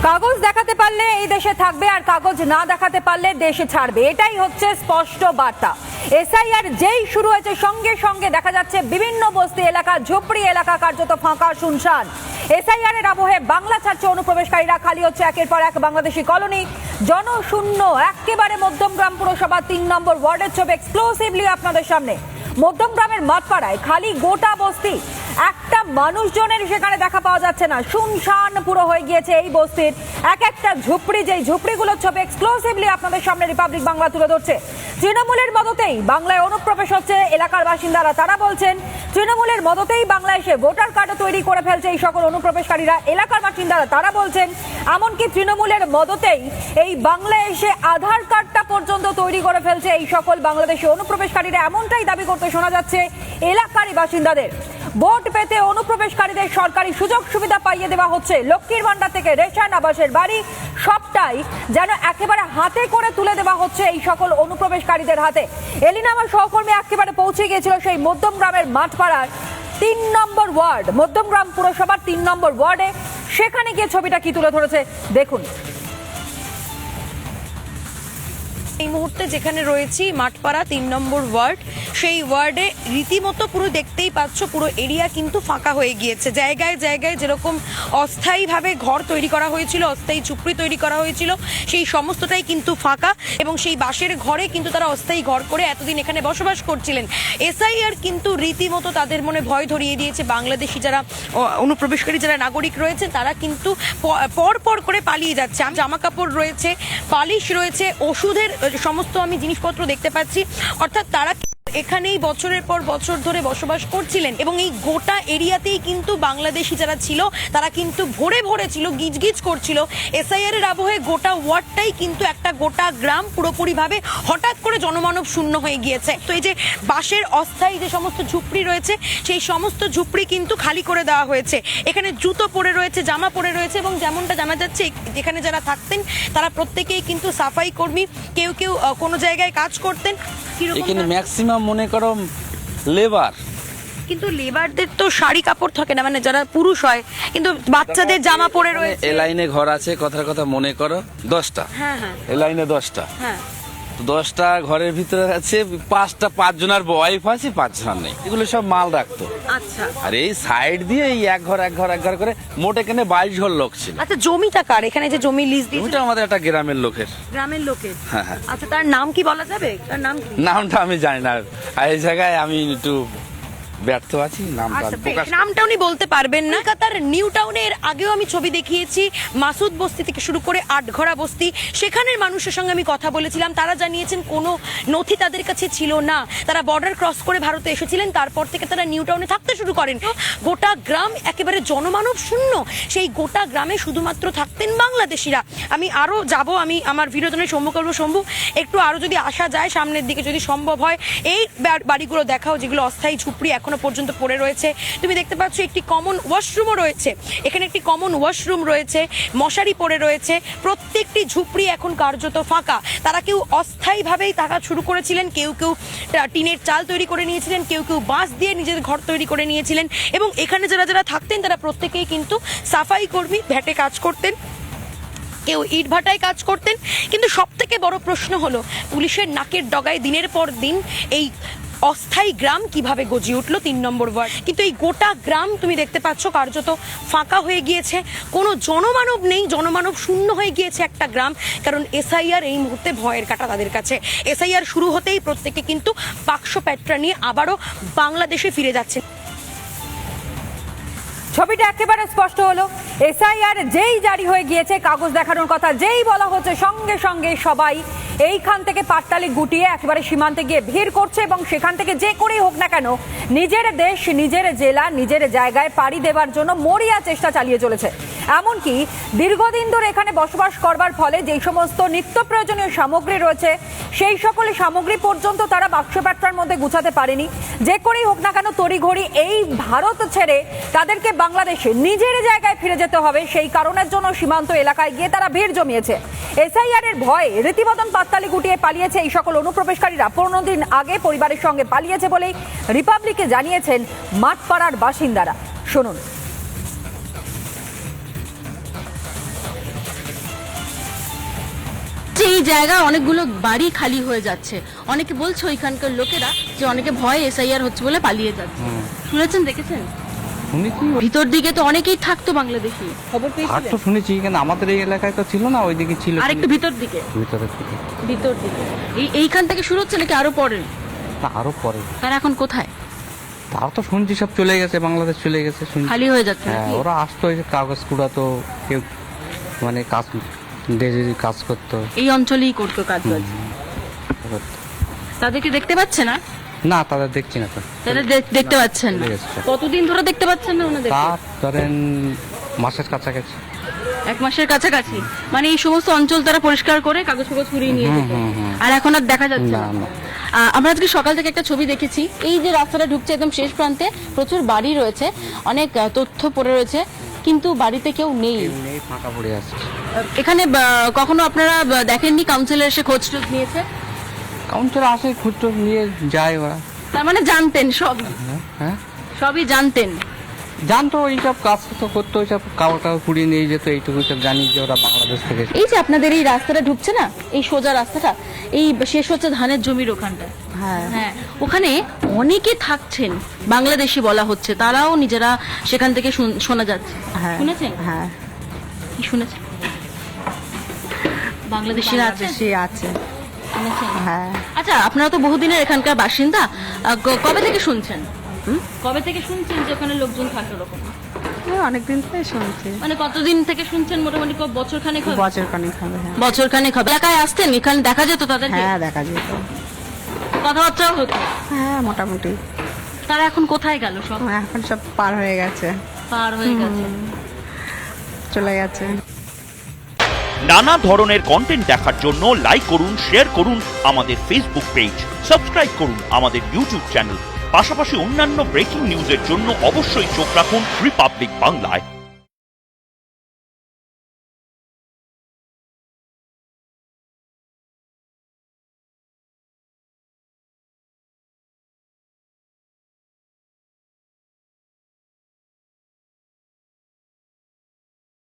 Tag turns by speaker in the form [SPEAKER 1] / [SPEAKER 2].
[SPEAKER 1] কাগজ দেখাতে পারলে এই দেশে থাকবে আর কাগজ না দেখাতে পারলে দেশে ছাড়বে, এটাই হচ্ছে স্পষ্ট বার্তা। এসআইআর যেই শুরু হয়েছে সঙ্গে সঙ্গে দেখা যাচ্ছে বিভিন্ন বস্তি এলাকা, ঝুপড়ি এলাকা কার্যত ফাঁকা শুনশান। এসআইআর এর আবহে বাংলা ছাড়ছে অনুপ্রবেশকারীরা, খালি হচ্ছে একের পর এক বাংলাদেশি কলোনি, জনশূন্য একেবারে মধ্যমগ্রাম পুরসভা ৩ নম্বর ওয়ার্ডের ছবি এক্সক্লুসিভলি আপনাদের সামনে। মধ্যমগ্রামের মাঠপাড়ায় খালি গোটা বস্তি, একটা মানুষজনের সেখানে দেখা পাওয়া যাচ্ছে না, শুনশান পুরো হয়ে গিয়েছে এই বস্তির এক একটা ঝুপড়ি। যেই ঝুপড়িগুলোর ছবি এক্সক্লুসিভলি আপনাদের সামনে রিপাবলিক বাংলা তুলে ধরছে। তৃণমূলের মদতেই বাংলায় অনুপ্রবেশ হচ্ছে, এলাকার বাসিন্দারা তারা বলছেন তৃণমূলের মদতেই বাংলায় এসে ভোটার কার্ডও তৈরি করে ফেলছে এই সকল অনুপ্রবেশকারীরা। এলাকার বাসিন্দারা তারা বলছেন এমনকি তৃণমূলের মদতেই এই বাংলায় এসে আধার কার্ডটা পর্যন্ত তৈরি করে ফেলছে এই সকল বাংলাদেশি অনুপ্রবেশকারীরা, এমনটাই দাবি করতে শোনা যাচ্ছে এলাকারই বাসিন্দাদের। ভোট পেতে অনুপ্রবেশকারীদের সরকারি সুযোগ সুবিধা পাইয়ে দেওয়া হচ্ছে, লক্ষ্মীর ভান্ডার থেকে রেশন, আবাসের বাড়ি, সবটাই যেন একেবারে হাতে করে তুলে দেওয়া হচ্ছে এই সকল অনুপ্রবেশকারীদের হাতে। এলিনা আমার সহকর্মী একেবারে পৌঁছে গিয়েছিল সেই মধ্যমগ্রামের মাঠপাড়ার ৩ নম্বর ওয়ার্ড, মধ্যমগ্রাম পুরসভার ৩ নম্বর ওয়ার্ডে। সেখানে গিয়ে ছবিটা কি তুলে ধরেছে দেখুন।
[SPEAKER 2] এই মুহূর্তে যেখানে রয়েছি মাঠপাড়া ৩ নম্বর ওয়ার্ড, সেই ওয়ার্ডে রীতিমতো পুরো দেখতেই পাচ্ছ পুরো এরিয়া কিন্তু ফাঁকা হয়ে গিয়েছে। জায়গায় জায়গায় যেরকম অস্থায়ীভাবে ঘর তৈরি করা হয়েছিল, অস্থায়ী ঝুপড়ি তৈরি করা হয়েছিল, সেই সমস্তটাই কিন্তু ফাঁকা এবং সেই বাঁশের ঘরে কিন্তু তারা অস্থায়ী ঘর করে এতদিন এখানে বসবাস করছিলেন। এসআইআর কিন্তু রীতিমতো তাদের মনে ভয় ধরিয়ে দিয়েছে। বাংলাদেশি যারা অনুপ্রবেশকারী যারা নাগরিক রয়েছে তারা কিন্তু পর পর করে পালিয়ে যাচ্ছে। জামা কাপড় রয়েছে, পালিশ রয়েছে, ওষুধের সমস্ত আমি জিনিসপত্র দেখতে পাচ্ছি, অর্থাৎ তারা এখানেই বছরের পর বছর ধরে বসবাস করছিলেন এবং এই গোটা এরিয়াতেই কিন্তু বাংলাদেশি যারা ছিল তারা কিন্তু ভরে ভরে ছিল, গিজগিজ করছিল। এসআইআর এর আবহে গোটা ওয়ার্ডটাই কিন্তু একটা গোটা গ্রাম পুরোপুরিভাবে হঠাৎ করে জনমানব শূন্য হয়ে গিয়েছে। তো এই যে বাঁশের অস্থায়ী যে সমস্ত ঝুপড়ি রয়েছে সেই সমস্ত ঝুপড়ি কিন্তু খালি করে দেওয়া হয়েছে। এখানে জুতো পরে রয়েছে, জামা পরে রয়েছে এবং যেমনটা জানা যাচ্ছে যেখানে যারা থাকতেন তারা প্রত্যেকেই কিন্তু সাফাই কর্মী, কেউ কেউ কোনো জায়গায় কাজ করতেন।
[SPEAKER 3] এখানে ম্যাক্সিমাম মনে করো লেবার,
[SPEAKER 2] কিন্তু লেবারদের তো শাড়ি কাপড় থাকে না, মানে যারা পুরুষ হয়, কিন্তু বাচ্চাদের জামা পরে রয়েছে।
[SPEAKER 3] এ লাইনে ঘর আছে, কথার কথা মনে করো 10টা,
[SPEAKER 2] হ্যাঁ হ্যাঁ,
[SPEAKER 3] এ লাইনে 10টা,
[SPEAKER 2] হ্যাঁ
[SPEAKER 3] 10টা ঘরের ভিতরে আছে 5 জনের ওয়াইফ আছে, 5 জন নেই, এগুলো সব মাল রাখতো।
[SPEAKER 2] আচ্ছা,
[SPEAKER 3] আর এই সাইড দিয়ে এই এক ঘর করে মোট এখানে 22 ঘর লোক ছিল।
[SPEAKER 2] আচ্ছা জমিটা কার? এখানে যে জমি লিজ দিয়েছে
[SPEAKER 3] ওটা আমাদের একটা গ্রামের লোকের।
[SPEAKER 2] গ্রামের লোকের?
[SPEAKER 3] হ্যাঁ হ্যাঁ।
[SPEAKER 2] আচ্ছা, তার নাম কি বলা যাবে? তার নাম কি?
[SPEAKER 3] নামটা আমি জানি না, আর এই জায়গায় আমি একটু ব্যর্থ আছি,
[SPEAKER 2] নামটা উনি বলতে পারবেন না। কলকাতার নিউ টাউনের আগেও আমি ছবি দেখিয়েছি, মাসুদ বস্তি থেকে শুরু করে আটঘরা বস্তি, সেখানের মানুষের সঙ্গে আমি কথা বলেছিলাম। তারা জানিয়েছেন কোনো নথি তাদের কাছে ছিল না, তারা বর্ডার ক্রস করে ভারতে এসেছিলেন, তারপর থেকে তারা নিউ টাউনে থাকতে শুরু করেন। গোটা গ্রাম একেবারে জনমানব শূন্য, সেই গোটা গ্রামে শুধুমাত্র থাকতেন বাংলাদেশিরা। আমি আরো যাব, আমি আমার বিনোদনের শম্ভু করবো। শম্ভু, একটু আরো যদি আসা যায় সামনের দিকে যদি সম্ভব হয়, এই বাড়িগুলো দেখাও যেগুলো অস্থায়ী ঝুপড়ি এখনো পর্যন্ত পড়ে রয়েছে। তুমি দেখতে পাচ্ছ একটি কমন ওয়াশরুমও রয়েছে, এখানে একটি কমন ওয়াশরুম রয়েছে, মশারি পড়ে রয়েছে। প্রত্যেকটি ঝুপড়ি এখন কার্যত ফাঁকা। তারা কেউ অস্থায়ীভাবেই থাকা শুরু করেছিলেন, কেউ কেউ টিনের চাল তৈরি করে নিয়েছিলেন, কেউ কেউ বাঁশ দিয়ে নিজের ঘর তৈরি করে নিয়েছিলেন এবং এখানে যারা যারা থাকতেন তারা প্রত্যেকেই কিন্তু সাফাই কর্মী, ভ্যাটে কাজ করতেন, কেউ ইট ভাটায় কাজ করতেন। কিন্তু সব থেকে বড় প্রশ্ন হলো পুলিশের নাকের ডগায় দিনের পর দিন এই অস্থায়ী গ্রাম কিভাবে গজিয়ে উঠলো ৩ নম্বর ওয়ার্ড। কিন্তু এই গোটা গ্রাম তুমি দেখতে পাচ্ছ কার্যত ফাঁকা হয়ে গিয়েছে, কোনো জনমানব নেই, জনমানব শূন্য হয়ে গিয়েছে একটা গ্রাম। কারণ এসআইআর এই মুহূর্তে ভয়ের কাঁটা তাদের কাছে। এসআইআর শুরু হতেই প্রত্যেকে কিন্তু বাক্স প্যাটরা নিয়ে আবারও বাংলাদেশে ফিরে যাচ্ছে।
[SPEAKER 1] ছবিটা একেবারে স্পষ্ট হলো। এসআইআর যেই জারি হয়ে গিয়েছে, কাগজ দেখানোর কথা যেই বলা হচ্ছে, সঙ্গে সঙ্গে সবাই এইখান থেকে পাটতালি গুটিয়ে একেবারে সীমান্তে গিয়ে ভিড় করছে এবং সেখান থেকে যে করেই হোক না কেন নিজের দেশ, নিজের জেলা, নিজের জায়গায় পাড়ি দেওয়ার জন্য মরিয়া চেষ্টা চালিয়ে চলেছে। এমনকি দীর্ঘদিন ধরে এখানে বসবাস করবার ফলে যেই সমস্ত নিত্য প্রয়োজনীয় সামগ্রী রয়েছে সেই সকল সামগ্রী পর্যন্ত তারা বাক্সপ্যাট্রার মধ্যে গুছাতে পারেনি। যে করেই হোক না কেন তড়িঘড়ি এই ভারত ছেড়ে তাদেরকে বাংলাদেশে নিজের জায়গায় ফিরে যেতে হবে, সেই কারণের জন্য সীমান্ত এলাকায় গিয়ে তারা ভিড় জমিয়েছে। এসআইআর এর ভয়ে রীতিমতন পাটতালি গুটিয়ে পালিয়েছে এই সকল অনুপ্রবেশকারীরা। 15 দিন আগে পরিবারের সঙ্গে পালিয়েছে বলেই রিপাবলিকে জানিয়েছেন মাঠপাড়ার বাসিন্দারা। শুনুন।
[SPEAKER 2] এই জায়গায় অনেকগুলো বাড়ি খালি হয়ে যাচ্ছে, অনেকে বলছে ওইখানকার লোকেরা যে অনেকে ভয়ে এসআইআর হচ্ছে বলে পালিয়ে যাচ্ছে। শুনেছেন, দেখেছেন?
[SPEAKER 4] শুনেছি,
[SPEAKER 2] ভিতর দিকে তো অনেকেই থাকতো বাংলাদেশি, খবর
[SPEAKER 4] আর
[SPEAKER 2] পেয়েছিলেন?
[SPEAKER 4] তো শুনেছি, কিন্তু আমাদের এই এলাকায় তো ছিল না, ওইদিকে ছিল।
[SPEAKER 2] আর একটু ভিতর দিকে,
[SPEAKER 4] ভিতরের দিকে
[SPEAKER 2] ভিতর দিকে এইখান থেকে শুরু হচ্ছে নাকি আরো পরে?
[SPEAKER 4] না, আরো পরে।
[SPEAKER 2] তারা এখন কোথায়?
[SPEAKER 4] তাও তো শুনছি সব চলে গেছে, বাংলাদেশ চলে গেছে শুনছি।
[SPEAKER 2] খালি হয়ে যাচ্ছে
[SPEAKER 4] হ্যাঁ,
[SPEAKER 2] নাকি?
[SPEAKER 4] ওরা আসতো, এই যে কাগজ কুড়াতো, কেউ মানে কাজ ডেলিভারি কাজ করতো।
[SPEAKER 2] এই অঞ্চলেই করতো কাজ বাজ। তাদেরকে দেখতে পাচ্ছে না?
[SPEAKER 4] না, তাদের দেখছি না তো।
[SPEAKER 2] তারা দেখতে পাচ্ছেন না?
[SPEAKER 4] চলে গেছে।
[SPEAKER 2] কতদিন ধরে দেখতে পাচ্ছেন না ওনাদের?
[SPEAKER 4] তা ধরেন মাসের কাছাকাছি।
[SPEAKER 2] 1 মাসের কাছাকাছি। মানে এই সমস্ত অঞ্চল তারা পরিষ্কার করে কাগজ ফাগজ কুড়িয়ে নিয়ে যেত, আর এখন আর দেখা যাচ্ছে
[SPEAKER 4] না,
[SPEAKER 2] না।
[SPEAKER 4] না।
[SPEAKER 2] আমরা আজকে সকাল থেকে একটা ছবি দেখেছি, এই যে রাস্তাটা ঢুকছে একদম শেষ প্রান্তে প্রচুর বাড়ি রয়েছে, অনেক তথ্য পড়ে রয়েছে, কিন্তু বাড়িতে কেউ নেই।
[SPEAKER 4] কেউ নেই, ফাঁকা পড়ে আছে।
[SPEAKER 2] এখানে কখনো আপনারা দেখেননি কাউন্সিলর এসে খোঁজ টোজ নিয়েছে?
[SPEAKER 4] কাউন্টার আসে, খুঁজটো নিয়ে যায় ওরা।
[SPEAKER 2] তার মানে জানতেন সবই,
[SPEAKER 4] হ্যাঁ,
[SPEAKER 2] সবই জানতেন।
[SPEAKER 4] জানতো, এইসব কাজ তো করতো, ওইসব কাগজ টাগজ কুড়িয়ে নিয়ে যেত, এইটুকু সব জানি যে ওরা বাংলাদেশ থেকে এসেছে।
[SPEAKER 2] এই যে আপনাদের এই রাস্তাটা ঢুকছে না, এই সোজা রাস্তাটা, এই শেষ হচ্ছে ধানের জমির ওখানটা। হ্যাঁ, ওখানে অনেকে থাকছেন, বাংলাদেশি বলা হচ্ছে, তারাও নিজেরা সেখান থেকে শোনা যাচ্ছে। শুনেছেন?
[SPEAKER 5] হ্যাঁ,
[SPEAKER 2] কি শুনেছেন? বাংলাদেশিরা আছে,
[SPEAKER 5] আছে।
[SPEAKER 2] শুনেছেন?
[SPEAKER 5] হ্যাঁ,
[SPEAKER 2] আচ্ছা, আপনারা তো বহুদিনের এখানকার বাসিন্দা, কবে থেকে শুনছেন? কবে থেকে শুনছেন যে ওখানে লোকজন থাকে ওরকম?
[SPEAKER 5] অনেকদিন থেকে শুনছি।
[SPEAKER 2] মানে কতদিন থেকে শুনছেন? মোটামুটি বছর খানেক হবে?
[SPEAKER 5] বছর খানিক হবে। হ্যাঁ,
[SPEAKER 2] বছর খানেক হবে। এলাকায় আসতেন, এখানে দেখা যেত তাদের?
[SPEAKER 5] হ্যাঁ, দেখা যেত।
[SPEAKER 2] কথাবার্তাও হতো?
[SPEAKER 5] হ্যাঁ, মোটামুটি।
[SPEAKER 2] তারা এখন কোথায় গেল? সব
[SPEAKER 5] এখন সব পার হয়ে গেছে,
[SPEAKER 2] পার হয়ে গেছে।
[SPEAKER 5] চলে গেছে।
[SPEAKER 6] নানা ধরনের কন্টেন্ট দেখার জন্য লাইক করুন, শেয়ার করুন আমাদের ফেসবুক পেজ, সাবস্ক্রাইব করুন আমাদের ইউটিউব চ্যানেল। পাশাপাশি অন্যান্য ব্রেকিং নিউজের জন্য অবশ্যই চোখ রাখুন রিপাবলিক বাংলায়।